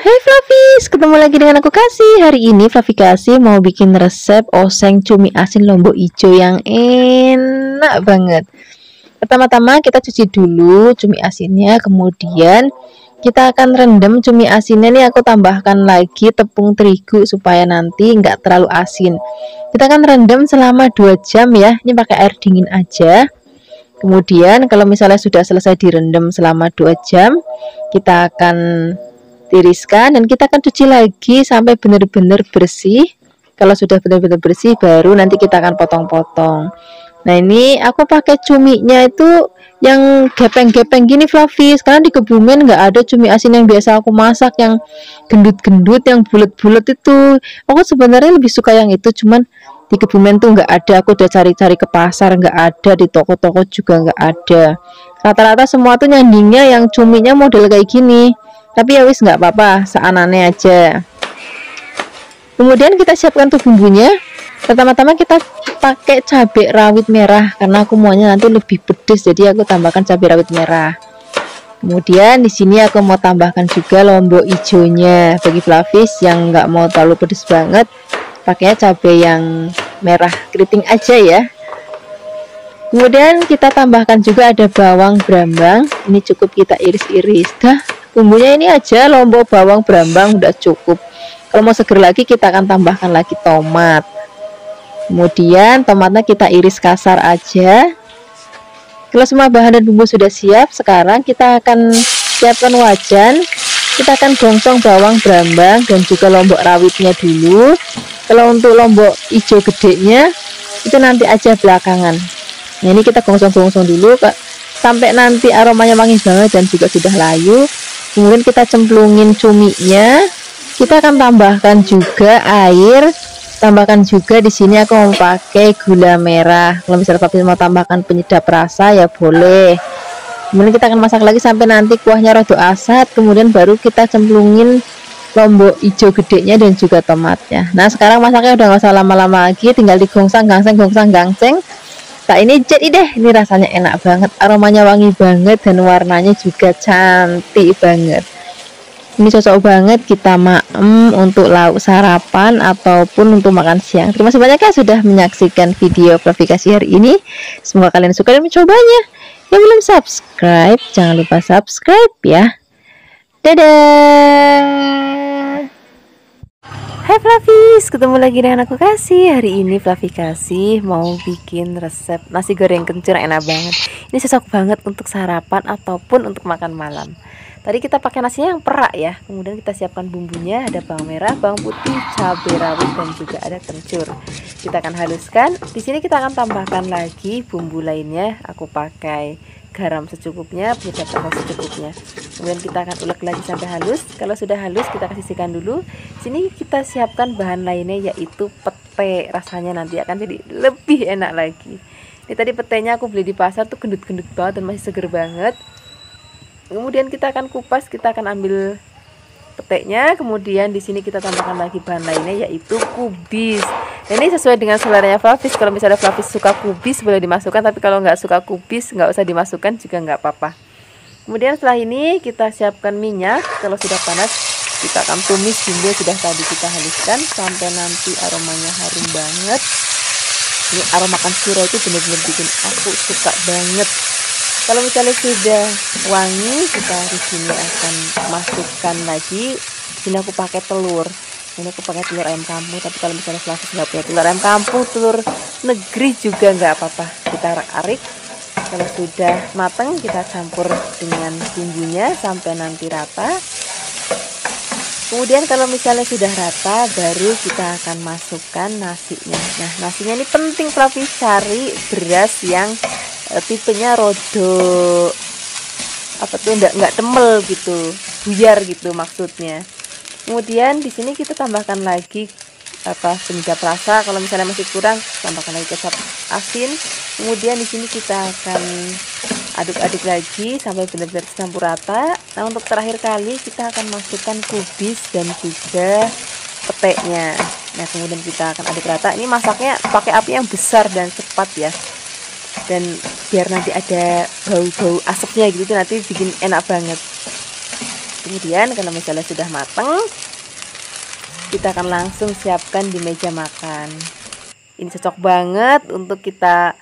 Hey Flavis, ketemu lagi dengan aku Kasih. Hari ini Flavi Kasih mau bikin resep oseng cumi asin lombok hijau yang enak banget. Pertama-tama kita cuci dulu cumi asinnya, kemudian kita akan rendam cumi asinnya. Nih aku tambahkan lagi tepung terigu supaya nanti nggak terlalu asin. Kita akan rendam selama 2 jam ya. Ini pakai air dingin aja. Kemudian kalau misalnya sudah selesai direndam selama 2 jam, kita akan tiriskan dan kita akan cuci lagi sampai benar-benar bersih. Kalau sudah benar-benar bersih baru nanti kita akan potong-potong. Nah ini aku pakai cuminya itu yang gepeng-gepeng gini Flavis, karena di Kebumen nggak ada cumi asin yang biasa aku masak yang gendut-gendut yang bulat-bulat itu. Aku sebenarnya lebih suka yang itu, cuman di Kebumen tuh nggak ada. Aku udah cari-cari ke pasar nggak ada, di toko-toko juga nggak ada. Rata-rata semua tuh nyandingnya yang cuminya model kayak gini. Tapi ya wis nggak apa-apa, seanane aja. Kemudian kita siapkan tuh bumbunya. Pertama-tama kita pakai cabai rawit merah karena aku maunya nanti lebih pedas, jadi aku tambahkan cabai rawit merah. Kemudian di sini aku mau tambahkan juga lombok hijaunya. Bagi Flavis yang nggak mau terlalu pedas banget, pakainya cabai yang merah keriting aja ya. Kemudian kita tambahkan juga ada bawang brambang. Ini cukup kita iris-iris. Dah, bumbunya ini aja lombok bawang brambang udah cukup. Kalau mau seger lagi kita akan tambahkan lagi tomat. Kemudian tomatnya kita iris kasar aja. Kalau semua bahan dan bumbu sudah siap, sekarang kita akan siapkan wajan. Kita akan gongsong bawang brambang dan juga lombok rawitnya dulu. Kalau untuk lombok hijau gedenya itu nanti aja belakangan. Nah ini kita gongsong-gongsong dulu Kak, sampai nanti aromanya wangi banget dan juga sudah layu. Kemudian kita cemplungin cuminya. Kita akan tambahkan juga air. Tambahkan juga di sini aku mau pakai gula merah. Kalau misalnya Papi mau tambahkan penyedap rasa ya boleh. Kemudian kita akan masak lagi sampai nanti kuahnya rada asat. Kemudian baru kita cemplungin lombok hijau gedenya dan juga tomatnya. Nah sekarang masaknya udah nggak usah lama-lama lagi, tinggal digongsang gangseng. Nah ini jadi deh, ini rasanya enak banget, aromanya wangi banget dan warnanya juga cantik banget. Ini cocok banget kita maem untuk lauk sarapan ataupun untuk makan siang. Terima kasih banyak ya sudah menyaksikan video Flavi Kasih hari ini. Semoga kalian suka dan mencobanya. Yang belum subscribe, jangan lupa subscribe ya. Dadah. Hai Flavis, ketemu lagi dengan aku Kasih. Hari ini Flavi Kasih mau bikin resep nasi goreng kencur enak banget. Ini cocok banget untuk sarapan ataupun untuk makan malam. Tadi kita pakai nasinya yang perak ya. Kemudian kita siapkan bumbunya, ada bawang merah, bawang putih, cabai rawit dan juga ada kencur. Kita akan haluskan. Di sini kita akan tambahkan lagi bumbu lainnya. Aku pakai garam secukupnya, penyedap rasa secukupnya. Kemudian kita akan ulek lagi sampai halus. Kalau sudah halus kita sisihkan dulu. Sini kita siapkan bahan lainnya yaitu pete. Rasanya nanti akan jadi lebih enak lagi. Ini tadi petenya aku beli di pasar tuh gendut-gendut banget dan masih seger banget. Kemudian kita akan kupas, kita akan ambil peteknya. Kemudian di sini kita tambahkan lagi bahan lainnya yaitu kubis. Nah, ini sesuai dengan seleranya Flavis. Kalau misalnya Flavis suka kubis boleh dimasukkan, tapi kalau nggak suka kubis nggak usah dimasukkan juga nggak apa-apa. Kemudian setelah ini kita siapkan minyak. Kalau sudah panas kita akan tumis bumbu sudah tadi kita haluskan sampai nanti aromanya harum banget. Ini aroma kancura itu benar-benar bikin aku suka banget. Kalau misalnya sudah wangi, kita di sini akan masukkan lagi. Sini aku pakai telur. Ini aku pakai telur ayam kampung. Tapi kalau misalnya Flavis nggak punya telur ayam kampung, telur negeri juga nggak apa-apa. Kita arik-arik. Kalau sudah matang, kita campur dengan bumbunya sampai nanti rata. Kemudian kalau misalnya sudah rata, baru kita akan masukkan nasinya. Nah, nasinya ini penting Flavis, cari beras yang tipenya rodo apa tuh enggak tembel gitu, buyar gitu maksudnya. Kemudian di sini kita tambahkan lagi penyedap rasa. Kalau misalnya masih kurang, tambahkan lagi kecap asin. Kemudian di sini kita akan aduk-aduk lagi sampai benar-benar campur rata. Nah untuk terakhir kali kita akan masukkan kubis dan juga peteknya. Nah kemudian kita akan aduk rata. Ini masaknya pakai api yang besar dan cepat ya. Dan biar nanti ada bau-bau asapnya gitu, nanti bikin enak banget. Kemudian kalau misalnya sudah matang, kita akan langsung siapkan di meja makan. Ini cocok banget untuk kita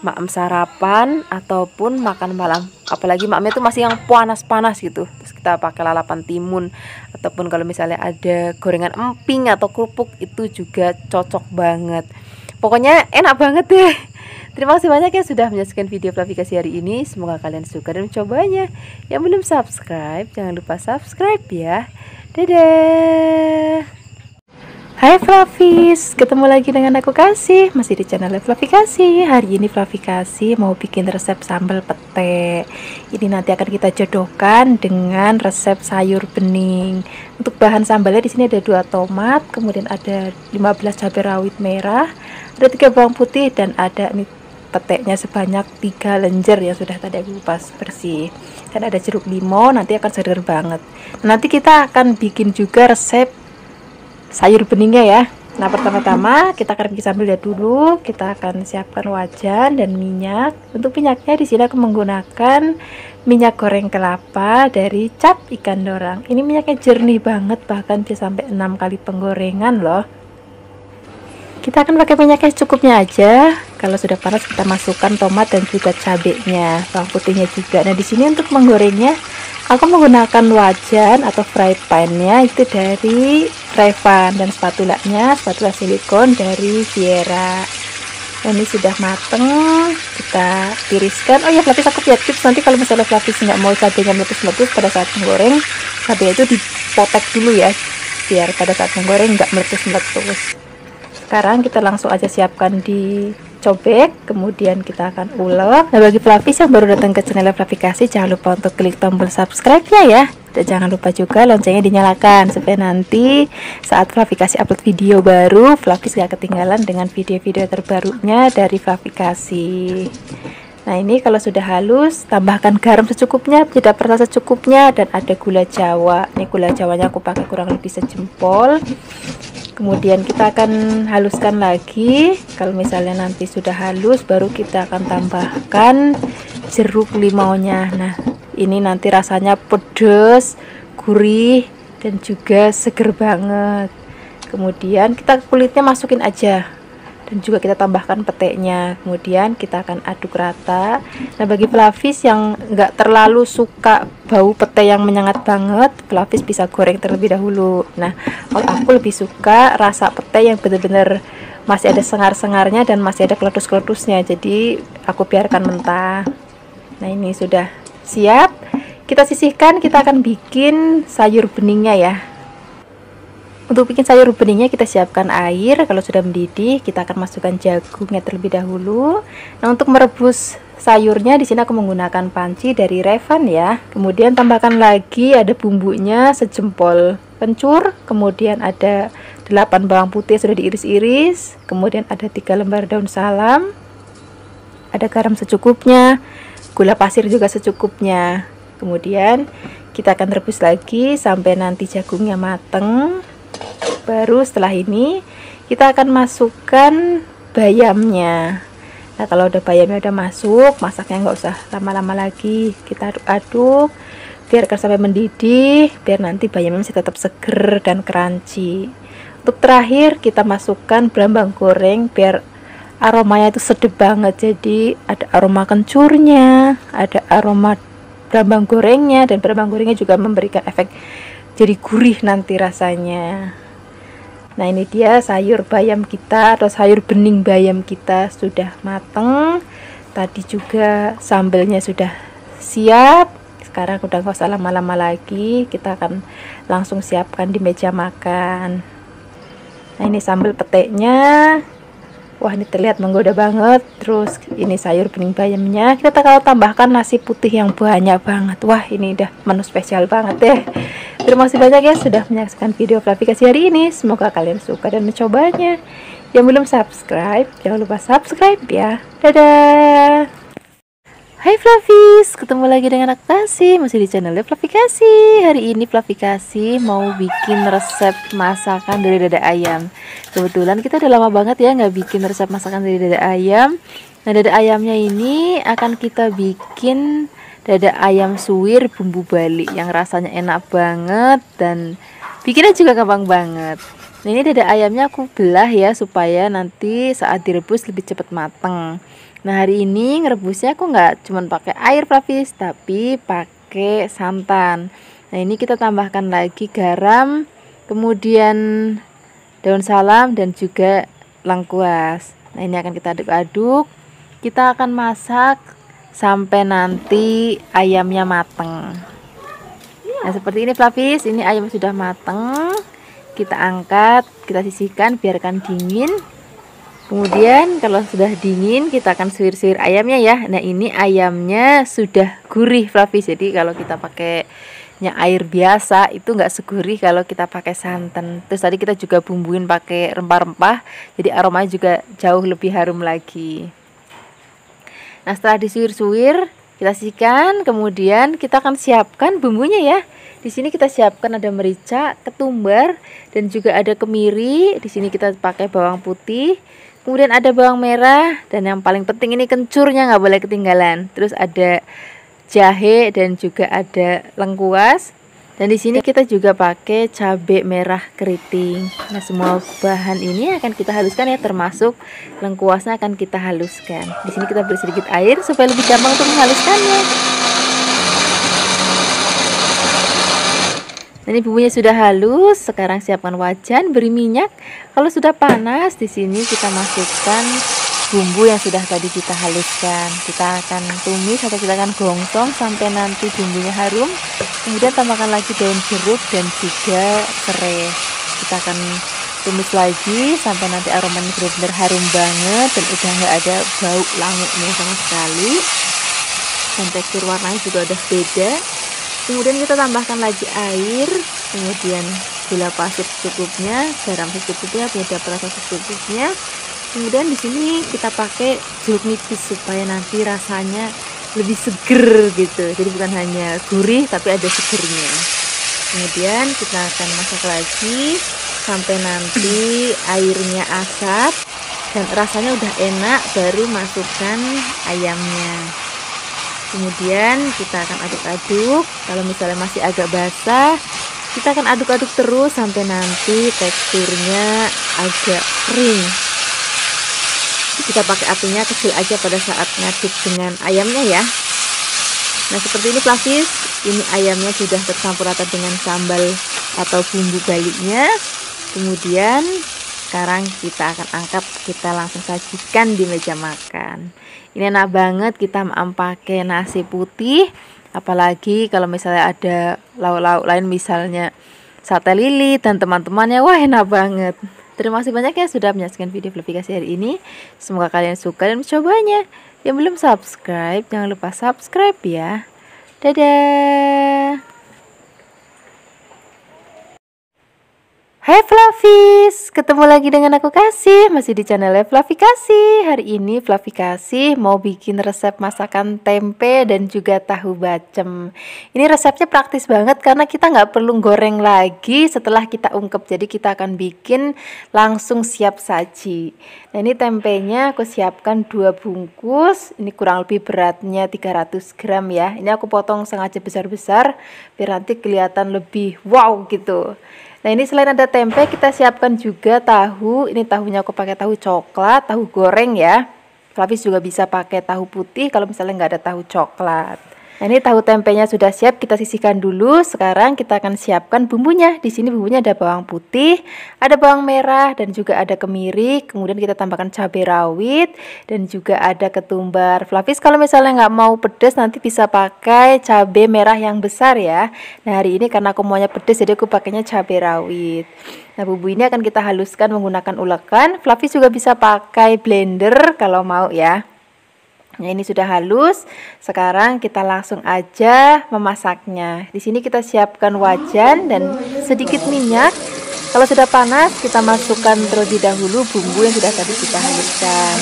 makan sarapan ataupun makan malam. Apalagi makamnya itu masih yang panas-panas gitu. Terus kita pakai lalapan timun ataupun kalau misalnya ada gorengan emping atau kerupuk, itu juga cocok banget. Pokoknya enak banget deh. Terima kasih banyak ya sudah menyaksikan video Fluffy Kasih hari ini. Semoga kalian suka dan mencobanya. Yang belum subscribe, jangan lupa subscribe ya. Dadah. Hai Fluffies, ketemu lagi dengan aku Kasih, masih di channel Fluffy Kasih. Hari ini Fluffy Kasih mau bikin resep sambal pete. Ini nanti akan kita jodohkan dengan resep sayur bening. Untuk bahan sambalnya di sini ada 2 tomat, kemudian ada 15 cabai rawit merah, ada 3 bawang putih, dan ada ini peteknya sebanyak 3 lenjer yang sudah tadi aku kupas bersih. Dan ada jeruk limau, nanti akan seger banget. Nanti kita akan bikin juga resep sayur beningnya ya. Nah, pertama-tama kita akan bikin sambal dulu. Kita akan siapkan wajan dan minyak. Untuk minyaknya di sini aku menggunakan minyak goreng kelapa dari Cap Ikan Dorang. Ini minyaknya jernih banget, bahkan bisa sampai 6 kali penggorengan loh. Kita akan pakai minyaknya secukupnya aja. Kalau sudah panas kita masukkan tomat dan juga cabenya, bawang putihnya juga. Nah, di sini untuk menggorengnya aku menggunakan wajan atau fry pan-nya itu dari Revan, dan spatulanya spatula silikon dari Viera. Ini sudah mateng, kita tiriskan. Oh ya, Fluffy aku punya tips, nanti kalau misalnya Fluffy nggak mau cabenya meletus-meletus pada saat menggoreng, cabenya itu dipotek dulu ya, biar pada saat menggoreng nggak meletus-meletus. Sekarang kita langsung aja siapkan di cobek, kemudian kita akan ulek. Nah, bagi Fluffies yang baru datang ke channel Fluffy Kasih, jangan lupa untuk klik tombol subscribe-nya ya. Dan jangan lupa juga loncengnya dinyalakan, supaya nanti saat Fluffy Kasih upload video baru, Fluffies gak ketinggalan dengan video-video terbarunya dari Fluffy Kasih. Nah, ini kalau sudah halus, tambahkan garam secukupnya, penyedap rasa secukupnya, dan ada gula jawa. Ini gula jawanya aku pakai kurang lebih sejempol. Kemudian kita akan haluskan lagi. Kalau misalnya nanti sudah halus, baru kita akan tambahkan jeruk limaunya. Nah, ini nanti rasanya pedas, gurih, dan juga seger banget. Kemudian kita kulitnya masukin aja, dan juga kita tambahkan peteknya. Kemudian kita akan aduk rata. Nah, bagi Fluffies yang nggak terlalu suka bau pete yang menyengat banget, Fluffies bisa goreng terlebih dahulu. Nah, kalau aku lebih suka rasa pete yang benar-benar masih ada sengar-sengarnya dan masih ada keletus-keletusnya, jadi aku biarkan mentah. Nah, ini sudah siap, kita sisihkan. Kita akan bikin sayur beningnya ya. Untuk bikin sayur beningnya kita siapkan air. Kalau sudah mendidih, kita akan masukkan jagungnya terlebih dahulu. Nah, untuk merebus sayurnya di sini aku menggunakan panci dari Revan ya. Kemudian tambahkan lagi ada bumbunya sejempol kencur, kemudian ada 8 bawang putih sudah diiris-iris, kemudian ada 3 lembar daun salam, ada garam secukupnya, gula pasir juga secukupnya. Kemudian kita akan rebus lagi sampai nanti jagungnya mateng. Baru setelah ini kita akan masukkan bayamnya. Nah, kalau udah bayamnya udah masuk, masaknya nggak usah lama-lama lagi, kita aduk-aduk biarkan sampai mendidih, biar nanti bayamnya masih tetap seger dan crunchy. Untuk terakhir kita masukkan brambang goreng biar aromanya itu sedap banget. Jadi ada aroma kencurnya, ada aroma brambang gorengnya, dan brambang gorengnya juga memberikan efek jadi gurih nanti rasanya. Nah, ini dia sayur bayam kita atau sayur bening bayam kita sudah mateng. Tadi juga sambelnya sudah siap. Sekarang udah gak usah lama-lama lagi, kita akan langsung siapkan di meja makan. Nah, ini sambal peteknya. Wah, ini terlihat menggoda banget. Terus ini sayur bening bayamnya. Kita kalau tambahkan nasi putih yang banyak banget. Wah, ini udah menu spesial banget ya. Terima kasih banyak ya sudah menyaksikan video Fluffy Kasih hari ini. Semoga kalian suka dan mencobanya. Yang belum subscribe, jangan lupa subscribe ya. Dadah. Hai Fluffies, ketemu lagi dengan aku Kasih, masih di channel Fluffy Kasih. Hari ini Fluffy Kasih mau bikin resep masakan dari dada ayam. Kebetulan kita udah lama banget ya nggak bikin resep masakan dari dada ayam. Nah, dada ayamnya ini akan kita bikin dada ayam suwir bumbu Bali yang rasanya enak banget dan bikinnya juga gampang banget. Nah, ini dada ayamnya aku belah ya supaya nanti saat direbus lebih cepat mateng. Nah, hari ini ngerebusnya aku nggak cuma pakai air Flavis, tapi pakai santan. Nah, ini kita tambahkan lagi garam, kemudian daun salam dan juga lengkuas. Nah, ini akan kita aduk-aduk. Kita akan masak sampai nanti ayamnya mateng. Nah, seperti ini Flavis, ini ayam sudah mateng. Kita angkat, kita sisihkan, biarkan dingin. Kemudian kalau sudah dingin, kita akan suwir-suwir ayamnya ya. Nah, ini ayamnya sudah gurih Flavis. Jadi kalau kita pakainya air biasa itu nggak segurih kalau kita pakai santan. Terus tadi kita juga bumbuin pakai rempah-rempah, jadi aromanya juga jauh lebih harum lagi. Nah, setelah disuwir-suwir, kita sisihkan, kemudian kita akan siapkan bumbunya ya. Di sini kita siapkan ada merica, ketumbar, dan juga ada kemiri. Di sini kita pakai bawang putih, kemudian ada bawang merah, dan yang paling penting ini kencurnya nggak boleh ketinggalan. Terus ada jahe dan juga ada lengkuas. Dan di sini kita juga pakai cabai merah keriting. Nah, semua bahan ini akan kita haluskan ya, termasuk lengkuasnya akan kita haluskan. Di sini kita beri sedikit air supaya lebih gampang untuk menghaluskannya. Nah, ini bumbunya sudah halus. Sekarang siapkan wajan, beri minyak. Kalau sudah panas, di sini kita masukkan bumbu yang sudah tadi kita haluskan. Kita akan tumis atau kita akan gongsong sampai nanti bumbunya harum. Kemudian tambahkan lagi daun jeruk dan juga serai. Kita akan tumis lagi sampai nanti aromanya benar-benar harum banget dan udah nggak ada bau languknya sama sekali. Dan tekstur warnanya juga udah beda. Kemudian kita tambahkan lagi air, kemudian gula pasir secukupnya, garam secukupnya, penyedap rasa secukupnya. Kemudian di sini kita pakai jeruk nipis supaya nanti rasanya lebih seger gitu. Jadi bukan hanya gurih tapi ada segernya. Kemudian kita akan masak lagi sampai nanti airnya asap dan rasanya udah enak, baru masukkan ayamnya. Kemudian kita akan aduk-aduk. Kalau misalnya masih agak basah, kita akan aduk-aduk terus sampai nanti teksturnya agak kering. Kita pakai apinya kecil aja pada saat ngaduk dengan ayamnya ya. Nah, seperti ini Flavis, ini ayamnya sudah tercampur rata dengan sambal atau bumbu Balinya. Kemudian sekarang kita akan angkat, kita langsung sajikan di meja makan. Ini enak banget kita pakai nasi putih, apalagi kalau misalnya ada lauk-lauk lain misalnya sate lilit dan teman-temannya, wah enak banget. Terima kasih banyak ya sudah menyaksikan video Flavikasi hari ini. Semoga kalian suka dan mencobanya. Yang belum subscribe, jangan lupa subscribe ya. Dadah. Hai Flavis, ketemu lagi dengan aku Kasih, masih di channel Flavikasi. Hari ini Flavikasi mau bikin resep masakan tempe dan juga tahu bacem. Ini resepnya praktis banget karena kita nggak perlu goreng lagi setelah kita ungkep. Jadi kita akan bikin langsung siap saji. Nah, ini tempenya aku siapkan 2 bungkus. Ini kurang lebih beratnya 300 gram ya. Ini aku potong sengaja besar-besar biar nanti kelihatan lebih wow gitu. Nah, ini selain ada tempe, kita siapkan juga tahu. Ini tahunya aku pakai tahu coklat, tahu goreng ya. Flavis juga bisa pakai tahu putih kalau misalnya nggak ada tahu coklat. Nah, ini tahu tempenya sudah siap, kita sisihkan dulu. Sekarang kita akan siapkan bumbunya. Di sini bumbunya ada bawang putih, ada bawang merah, dan juga ada kemiri. Kemudian kita tambahkan cabai rawit dan juga ada ketumbar. Flavis kalau misalnya nggak mau pedas nanti bisa pakai cabai merah yang besar ya. Nah, hari ini karena aku maunya pedas jadi aku pakainya cabai rawit. Nah, bumbu ini akan kita haluskan menggunakan ulekan. Flavis juga bisa pakai blender kalau mau ya. Nah, ini sudah halus. Sekarang kita langsung aja memasaknya. Di sini kita siapkan wajan dan sedikit minyak. Kalau sudah panas, kita masukkan terlebih dahulu bumbu yang sudah tadi kita haluskan.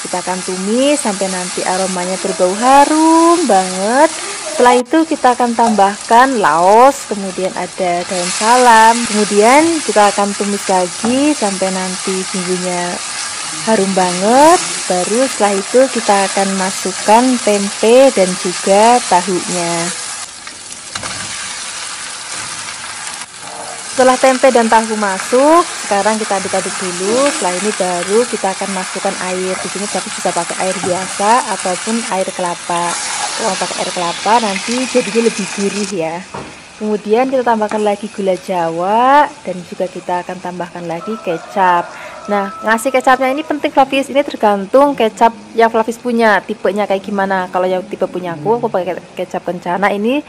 Kita akan tumis sampai nanti aromanya berbau harum banget. Setelah itu kita akan tambahkan laos, kemudian ada daun salam. Kemudian kita akan tumis lagi sampai nanti bumbunya harum banget. Baru setelah itu kita akan masukkan tempe dan juga tahunya. Setelah tempe dan tahu masuk, sekarang kita aduk-aduk dulu. Setelah ini baru kita akan masukkan air. Di sini tapi bisa pakai air biasa ataupun air kelapa. Kalau pakai air kelapa nanti jadinya lebih gurih ya. Kemudian kita tambahkan lagi gula Jawa dan juga kita akan tambahkan lagi kecap. Nah, ngasih kecapnya ini penting Flavis, ini tergantung kecap yang Flavis punya, tipenya kayak gimana. Kalau yang tipe punya aku pakai kecap kencana, ini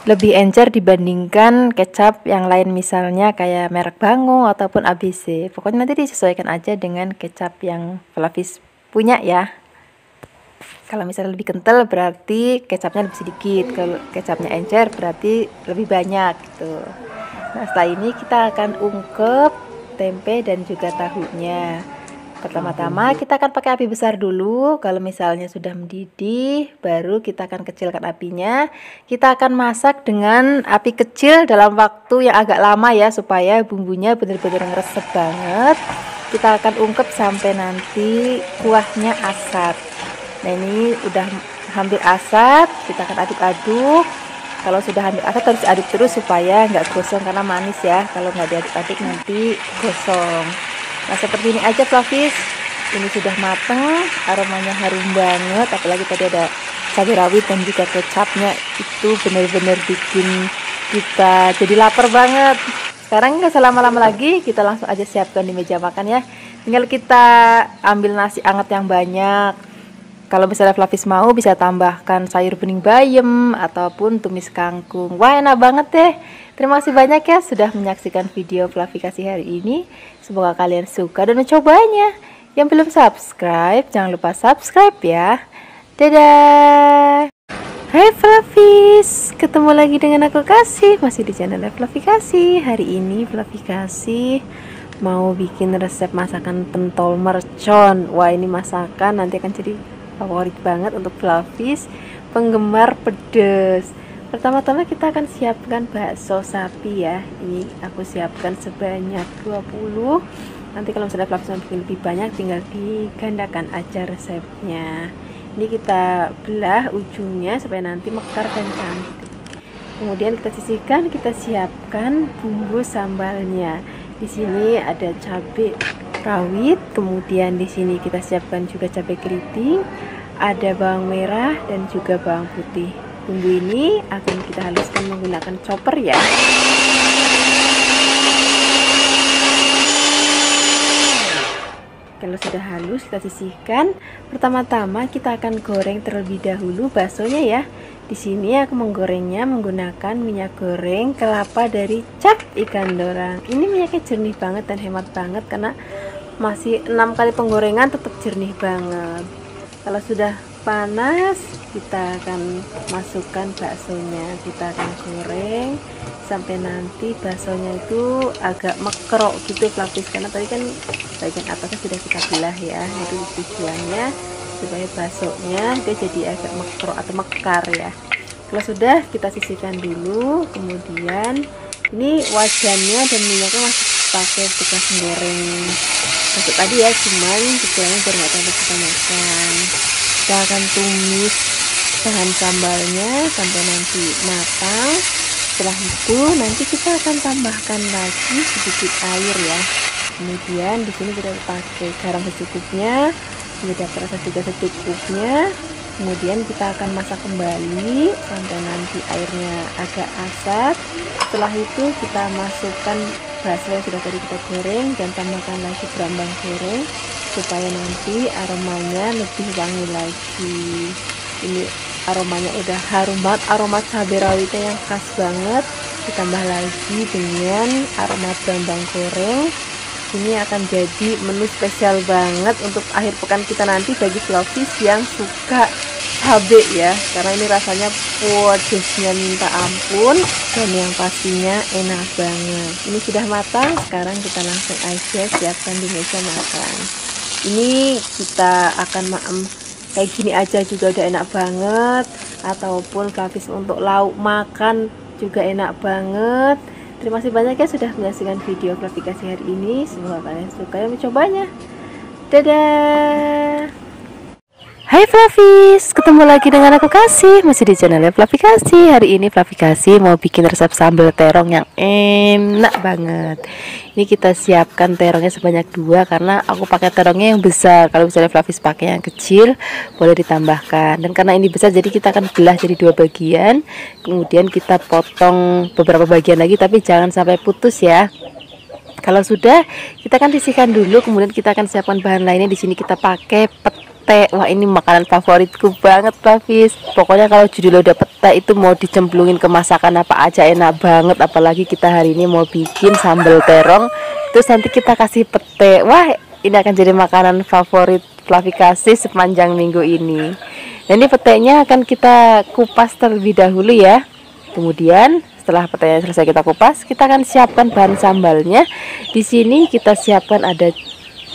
lebih encer dibandingkan kecap yang lain, misalnya kayak merek Bango ataupun ABC. Pokoknya nanti disesuaikan aja dengan kecap yang Flavis punya ya. Kalau misalnya lebih kental berarti kecapnya lebih sedikit, kalau kecapnya encer berarti lebih banyak gitu. Nah, setelah ini kita akan ungkep tempe dan juga tahunya. Pertama-tama kita akan pakai api besar dulu. Kalau misalnya sudah mendidih, baru kita akan kecilkan apinya. Kita akan masak dengan api kecil dalam waktu yang agak lama ya, supaya bumbunya benar-benar ngeresep banget. Kita akan ungkep sampai nanti kuahnya asat. Nah, ini udah hampir asat, kita akan aduk-aduk. Kalau sudah hampir asat harus aduk terus supaya nggak gosong karena manis ya. Kalau nggak diaduk-aduk nanti gosong. Nah, seperti ini aja Flavis. Ini sudah mateng, aromanya harum banget. Apalagi tadi ada cabai rawit dan juga kecapnya, itu benar-benar bikin kita jadi lapar banget. Sekarang nggak usah lama-lama lagi, kita langsung aja siapkan di meja makan ya. Tinggal kita ambil nasi hangat yang banyak. Kalau misalnya Flavis mau bisa tambahkan sayur bening bayam ataupun tumis kangkung. Wah, enak banget deh. Terima kasih banyak ya sudah menyaksikan video Flavikasi hari ini. Semoga kalian suka dan mencobanya. Yang belum subscribe, jangan lupa subscribe ya. Dadah. Hai Flavis, ketemu lagi dengan aku Kasih, masih di channel Flavikasi. Hari ini Flavikasi mau bikin resep masakan pentol mercon. Wah, ini masakan nanti akan jadi favorit banget untuk Flavis penggemar pedas. Pertama-tama kita akan siapkan bakso sapi ya. Ini aku siapkan sebanyak 20. Nanti kalau misalnya Flavis mau bikin lebih banyak tinggal digandakan aja resepnya. Ini kita belah ujungnya supaya nanti mekar dan cantik. Kemudian kita sisihkan, kita siapkan bumbu sambalnya. Di sini ada cabai rawit, kemudian di sini kita siapkan juga cabai keriting, ada bawang merah dan juga bawang putih. Bumbu ini akan kita haluskan menggunakan chopper ya. Kalau sudah halus kita sisihkan. Pertama-tama kita akan goreng terlebih dahulu baksonya ya. Di sini aku menggorengnya menggunakan minyak goreng kelapa dari Cap Ikan Dorang. Ini minyaknya jernih banget dan hemat banget karena masih 6 kali penggorengan tetap jernih banget. Kalau sudah panas kita akan masukkan baksonya. Kita akan goreng sampai nanti baksonya itu agak mekrok gitu Flavis, karena tadi kan bagian atasnya sudah kita belah ya. Itu tujuannya supaya baksonya dia jadi agak mekrok atau mekar ya. Kalau sudah kita sisihkan dulu. Kemudian ini wajannya dan minyaknya masih pakai bekas goreng masuk tadi ya, cuman dikurangi biar nggak terlalu kebanyakan. Kita akan tumis bahan sambalnya sampai nanti matang. Setelah itu nanti kita akan tambahkan lagi sedikit air ya. Kemudian di sini kita pakai garam secukupnya, tidak terasa juga secukupnya. Kemudian kita akan masak kembali sampai nanti airnya agak asat. Setelah itu kita masukkan bakso yang sudah tadi kita goreng dan tambahkan lagi berambang goreng supaya nanti aromanya lebih wangi lagi. Ini aromanya udah harum banget, aroma cabai rawitnya yang khas banget, ditambah lagi dengan aroma berambang goreng. Ini akan jadi menu spesial banget untuk akhir pekan kita nanti bagi Flavis yang suka cabai ya, karena ini rasanya pedesnya minta ampun dan yang pastinya enak banget. Ini sudah matang, sekarang kita langsung aja siapkan di meja makan. Ini kita akan kayak gini aja juga udah enak banget, ataupun Flavis untuk lauk makan juga enak banget. Terima kasih banyak ya sudah menyaksikan video Flavikasi hari ini. Semoga kalian suka yang mencobanya. Dadah. Hai Flavis, ketemu lagi dengan aku Kasih, masih di channelnya Flavi Kasih. Hari ini Flavi Kasih mau bikin resep sambal terong yang enak banget. Ini kita siapkan terongnya sebanyak 2 karena aku pakai terongnya yang besar. Kalau misalnya Flavis pakai yang kecil boleh ditambahkan. Dan karena ini besar jadi kita akan belah jadi 2 bagian. Kemudian kita potong beberapa bagian lagi tapi jangan sampai putus ya. Kalau sudah, kita akan sisihkan dulu. Kemudian kita akan siapkan bahan lainnya. Di sini kita pakai pete. Wah, ini makanan favoritku banget Flavis. Pokoknya kalau judulnya udah pete itu mau dicemplungin ke masakan apa aja enak banget. Apalagi kita hari ini mau bikin sambal terong, terus nanti kita kasih pete. Wah, ini akan jadi makanan favorit Flavi Kasih sepanjang minggu ini. Nah, ini petenya akan kita kupas terlebih dahulu ya. Kemudian setelah petenya selesai kita kupas, kita akan siapkan bahan sambalnya. Di sini kita siapkan ada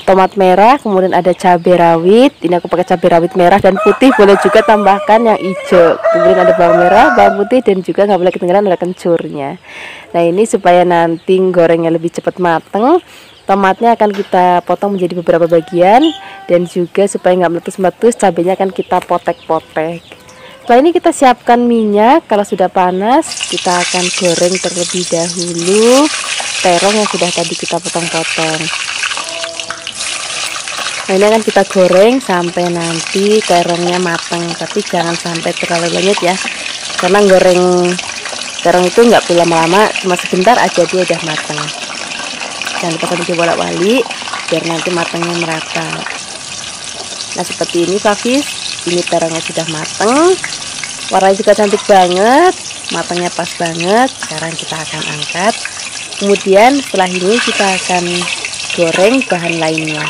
tomat merah, kemudian ada cabai rawit. Ini aku pakai cabai rawit merah dan putih, boleh juga tambahkan yang hijau. Kemudian ada bawang merah, bawang putih, dan juga nggak boleh ketinggalan ada kencurnya. Nah, ini supaya nanti gorengnya lebih cepat mateng. Tomatnya akan kita potong menjadi beberapa bagian, dan juga supaya nggak meletus-meletus, cabainya akan kita potek-potek. Setelah ini kita siapkan minyak. Kalau sudah panas, kita akan goreng terlebih dahulu terong yang sudah tadi kita potong-potong. Nah, ini akan kita goreng sampai nanti terongnya matang, tapi jangan sampai terlalu lanyet ya, karena goreng terong itu nggak perlu lama-lama, cuma sebentar aja dia udah matang. Jangan lupa sambil dibolak-balik biar nanti matangnya merata. Nah, seperti ini Flavis, ini terongnya sudah matang, warnanya juga cantik banget, matangnya pas banget. Sekarang kita akan angkat. Kemudian setelah ini kita akan goreng bahan lainnya.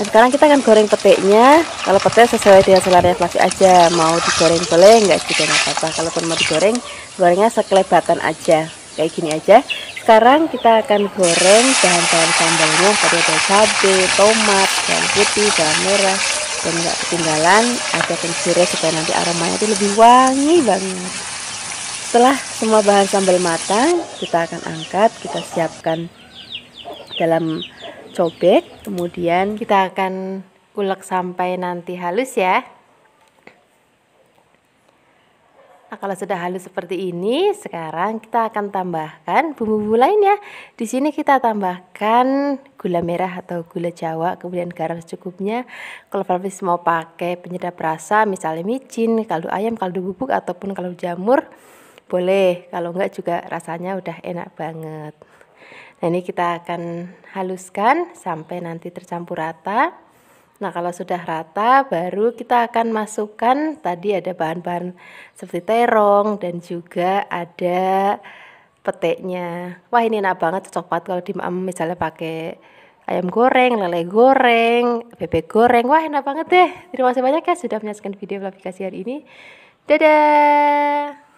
Nah, sekarang kita akan goreng peteknya. Kalau petek sesuai dengan selera Flavi aja, mau digoreng boleh, enggak juga nggak apa-apa. Kalaupun mau digoreng, gorengnya sekelebatan aja, kayak gini aja. Sekarang kita akan goreng bahan-bahan sambalnya. Tadi ada cabai, tomat, bawang putih, bawang merah, dan nggak ketinggalan ada kencurnya supaya nanti aromanya itu lebih wangi banget. Setelah semua bahan sambal matang, kita akan angkat, kita siapkan dalam cobek, kemudian kita akan ulek sampai nanti halus ya. Nah, kalau sudah halus seperti ini, sekarang kita akan tambahkan bumbu-bumbu lainnya. Di sini kita tambahkan gula merah atau gula Jawa, kemudian garam secukupnya. Kalau Flavis mau pakai penyedap rasa, misalnya micin, kaldu ayam, kaldu bubuk, ataupun kaldu jamur, boleh. Kalau enggak juga rasanya udah enak banget. Nah, ini kita akan haluskan sampai nanti tercampur rata. Nah, kalau sudah rata baru kita akan masukkan, tadi ada bahan-bahan seperti terong dan juga ada peteknya. Wah, ini enak banget, cocok banget kalau misalnya pakai ayam goreng, lele goreng, bebek goreng. Wah, enak banget deh. Terima kasih banyak ya sudah menyaksikan video Flavi Kasih hari ini. Dadah.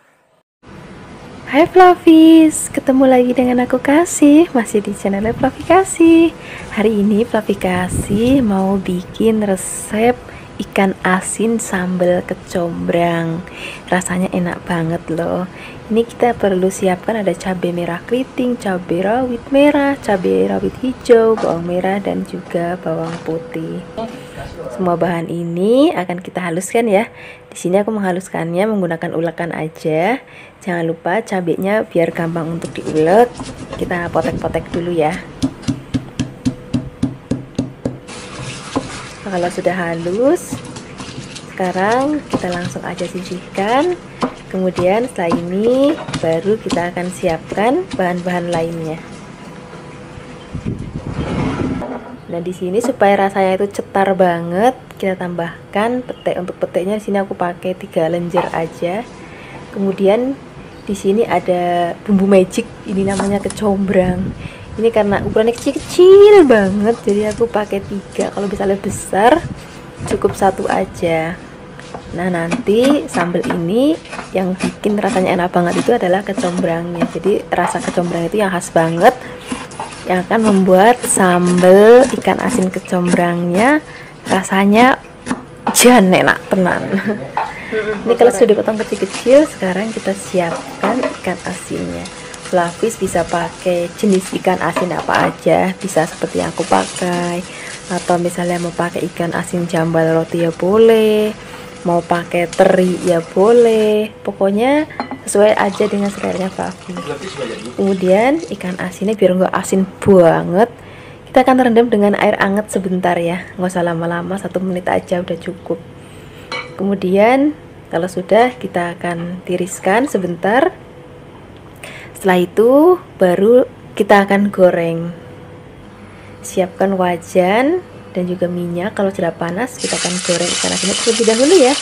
Hai Flavis, ketemu lagi dengan aku Kasih, masih di channel Flavi Kasih. Hari ini Flavi Kasih mau bikin resep ikan asin sambal kecombrang. Rasanya enak banget loh. Ini kita perlu siapkan ada cabai merah keriting, cabai rawit merah, cabai rawit hijau, bawang merah, dan juga bawang putih. Semua bahan ini akan kita haluskan ya. Di sini aku menghaluskannya menggunakan ulekan aja. Jangan lupa cabenya biar gampang untuk diulek. Kita potek-potek dulu ya. Nah, kalau sudah halus, sekarang kita langsung aja sisihkan. Kemudian setelah ini baru kita akan siapkan bahan-bahan lainnya. Nah, di sini supaya rasanya itu cetar banget, kita tambahkan petek. Untuk peteknya di sini aku pakai 3 lenjer aja. Kemudian di sini ada bumbu magic, ini namanya kecombrang. Ini karena ukurannya kecil-kecil banget, jadi aku pakai 3. Kalau misalnya besar, cukup 1 aja. Nah, nanti sambal ini yang bikin rasanya enak banget itu adalah kecombrangnya. Jadi rasa kecombrang itu yang khas banget, yang akan membuat sambal ikan asin kecombrangnya rasanya jan enak tenan. Ini kalau sudah dipotong kecil-kecil, sekarang kita siapkan ikan asinnya. Flavis bisa pakai jenis ikan asin apa aja, bisa seperti yang aku pakai, atau misalnya mau pakai ikan asin jambal roti ya boleh, mau pakai teri ya boleh, pokoknya sesuai aja dengan seleranya Flavis. Kemudian ikan asinnya biar nggak asin banget, kita akan rendam dengan air hangat sebentar ya, nggak usah lama-lama, 1 menit aja udah cukup. Kemudian kalau sudah, kita akan tiriskan sebentar. Setelah itu baru kita akan goreng. Siapkan wajan dan juga minyak. Kalau sudah panas, kita akan goreng ikan asinnya terlebih dahulu ya.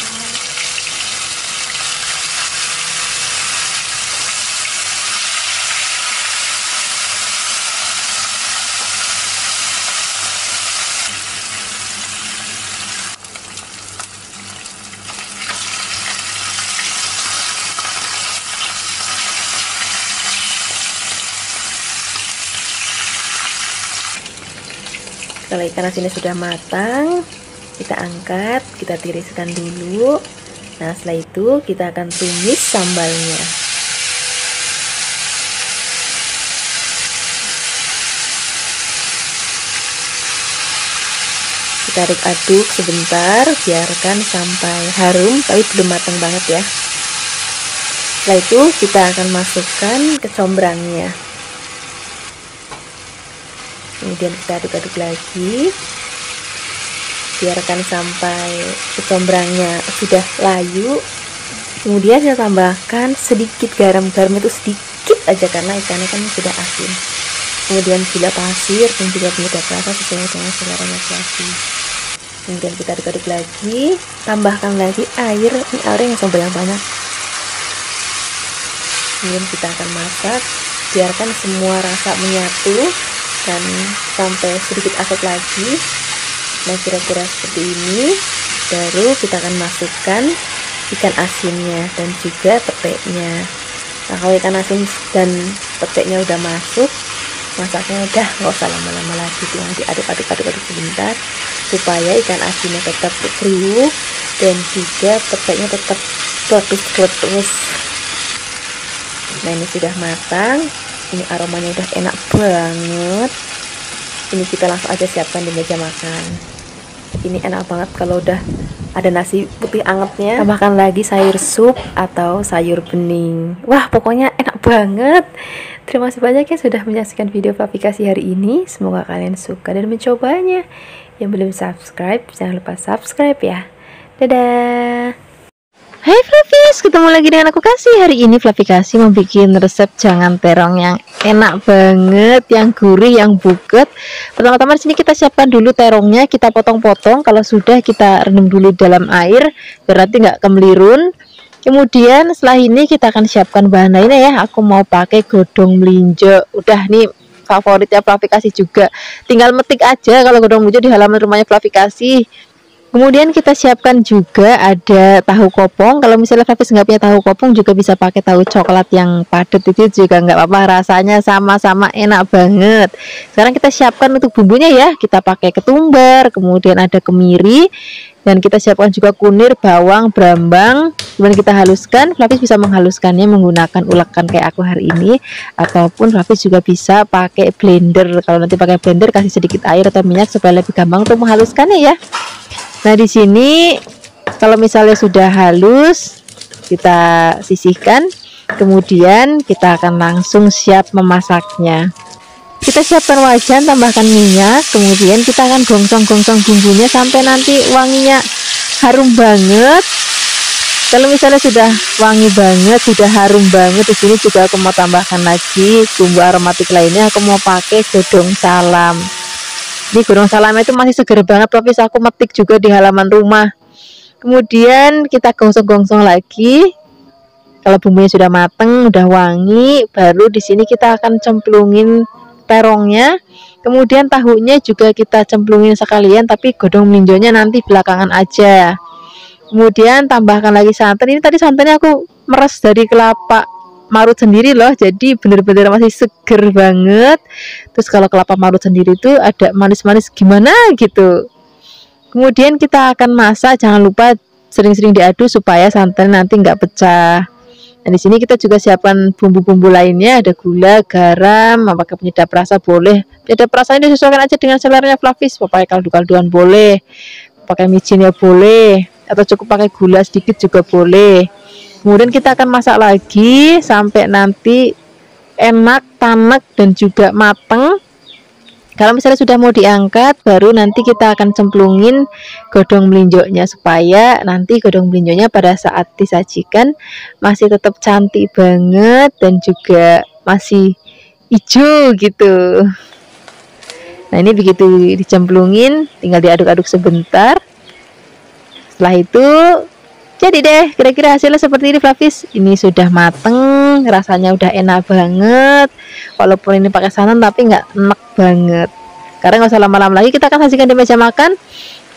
Kalau ikan asinnya sudah matang, kita angkat, kita tiriskan dulu. Nah, setelah itu kita akan tumis sambalnya. Kita aduk sebentar, biarkan sampai harum, tapi belum matang banget ya. Setelah itu kita akan masukkan kecombrangnya. Kemudian kita aduk-aduk lagi, biarkan sampai kecombrangnya sudah layu. Kemudian saya tambahkan sedikit garam itu sedikit aja karena ikannya kan sudah asin. Kemudian gula pasir dan juga penyedap rasa sesuai dengan seleranya Flavis. Kemudian kita aduk-aduk lagi, tambahkan lagi air, ini air yang sambal yang banyak. Kemudian kita akan masak, biarkan semua rasa menyatu dan sampai sedikit asat lagi. Nah, kira-kira seperti ini. Baru kita akan masukkan ikan asinnya dan juga peteknya. Nah, kalau ikan asin dan peteknya udah masuk, masaknya udah nggak usah lama-lama lagi, tinggal diaduk-aduk sebentar supaya ikan asinnya tetap kriuk dan juga peteknya tetap kletus-kletus. Nah, ini sudah matang. Ini aromanya udah enak banget. Ini kita langsung aja siapkan di meja makan. Ini enak banget kalau udah ada nasi putih angetnya, tambahkan lagi sayur sup atau sayur bening. Wah, pokoknya enak banget. Terima kasih banyak ya sudah menyaksikan video aplikasi hari ini. Semoga kalian suka dan mencobanya. Yang belum subscribe, jangan lupa subscribe ya. Dadah. Hai Flavis, ketemu lagi dengan aku Kasih. Hari ini Flavis mau bikin resep jangan terong yang enak banget, yang gurih, yang buget. Pertama-tama di sini kita siapkan dulu terongnya, kita potong-potong. Kalau sudah kita rendam dulu dalam air, berarti nggak kemlirun. Kemudian setelah ini kita akan siapkan bahan lainnya ya. Aku mau pakai godong melinjo. Udah nih favoritnya Flavis juga. Tinggal metik aja kalau godong melinjo di halaman rumahnya Flavis. Kemudian kita siapkan juga ada tahu kopong. Kalau misalnya Flavis nggak punya tahu kopong, juga bisa pakai tahu coklat yang padat, itu juga nggak apa-apa, rasanya sama-sama enak banget. Sekarang kita siapkan untuk bumbunya ya. Kita pakai ketumbar, kemudian ada kemiri, dan kita siapkan juga kunir, bawang, brambang. Kemudian kita haluskan. Flavis bisa menghaluskannya menggunakan ulekan kayak aku hari ini, ataupun Flavis juga bisa pakai blender. Kalau nanti pakai blender, kasih sedikit air atau minyak supaya lebih gampang untuk menghaluskannya ya. Nah, di sini kalau misalnya sudah halus, kita sisihkan. Kemudian kita akan langsung siap memasaknya. Kita siapkan wajan, tambahkan minyak. Kemudian kita akan gongsong-gongsong bumbunya sampai nanti wanginya harum banget. Kalau misalnya sudah wangi banget, sudah harum banget, di sini juga aku mau tambahkan lagi bumbu aromatik lainnya. Aku mau pakai godong salam. Ini godong salam itu masih seger banget, Flavis aku metik juga di halaman rumah. Kemudian kita gongsong-gongsong lagi. Kalau bumbunya sudah mateng, udah wangi, baru di sini kita akan cemplungin terongnya. Kemudian tahunya juga kita cemplungin sekalian, tapi godong melinjonya nanti belakangan aja. Kemudian tambahkan lagi santan. Ini tadi santannya aku meres dari kelapa marut sendiri loh, jadi bener-bener masih seger banget. Terus kalau kelapa marut sendiri itu ada manis-manis gimana gitu. Kemudian kita akan masak, jangan lupa sering-sering diaduk supaya santan nanti nggak pecah. Nah, di sini kita juga siapkan bumbu-bumbu lainnya, ada gula, garam, pakai penyedap rasa boleh. Penyedap rasa ini disesuaikan aja dengan seleranya Flavis, mau pakai kaldu-kalduan boleh, pakai micin ya boleh, atau cukup pakai gula sedikit juga boleh. Kemudian kita akan masak lagi sampai nanti enak, tanek, dan juga mateng. Kalau misalnya sudah mau diangkat, baru nanti kita akan cemplungin godong melinjoknya supaya nanti godong melinjoknya pada saat disajikan masih tetap cantik banget dan juga masih hijau gitu. Nah, ini begitu dicemplungin, tinggal diaduk-aduk sebentar. Setelah itu jadi deh, kira-kira hasilnya seperti ini Flavis. Ini sudah mateng, rasanya udah enak banget. Walaupun ini pakai santan tapi nggak enak banget. Karena nggak usah lama-lama lagi, kita akan sajikan di meja makan.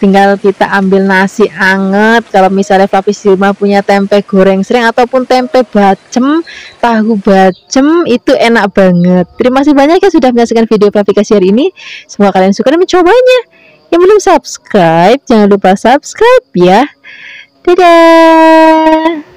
Tinggal kita ambil nasi anget. Kalau misalnya Flavis di rumah punya tempe goreng sering ataupun tempe bacem, tahu bacem, itu enak banget. Terima kasih banyak ya sudah menyaksikan video Flavikasi hari ini. Semoga kalian suka dan mencobanya. Yang belum subscribe, jangan lupa subscribe ya. Dadah.